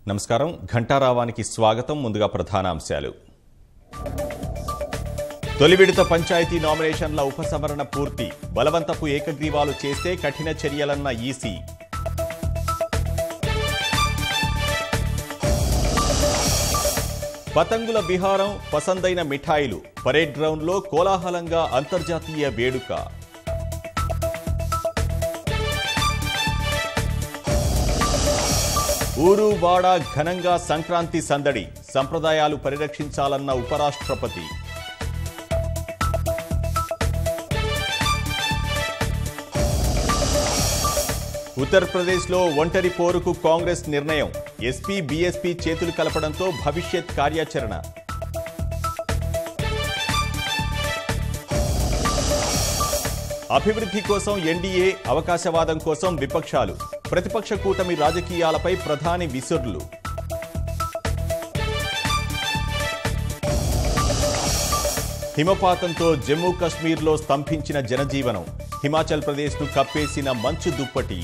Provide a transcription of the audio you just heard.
నమస్కారం ఘంటారావానికి స్వాగతం ముందుగా ప్రధానాంశాలు తొలి విడత పంచాయతీ నామినేషన్ల ఉపసంహరణ పూర్తి బలవంతపు ఏకగ్రీవాలు చేస్తే కఠిన చర్యలన్న ఈసీ పతంగుల బిహారం పసందైన మిఠాయిలు పరేడ్ గ్రౌండ్లో కోలాహలంగా అంతర్జాతీయ వేడుక ఊరు వాడ ఘనంగా సంక్రాంతి సందడి సంప్రదాయాలు పరిరక్షించాలన్న ఉపరాష్ట్రపతి ఉత్తరప్రదేశ్లో ఒంటరి పోరుకు కాంగ్రెస్ నిర్ణయం ఎస్పీ బీఎస్పీ చేతులు కలపడంతో భవిష్యత్ కార్యాచరణ అభివృద్ధి కోసం ఎన్డీఏ అవకాశవాదం కోసం విపక్షాలు ప్రతిపక్ష కూటమి రాజకీయాలపై ప్రధాని విసుర్లు హిమపాతంతో జమ్మూ కశ్మీర్లో స్తంభించిన జనజీవనం హిమాచల్ ప్రదేశ్ను కప్పేసిన మంచు దుప్పటి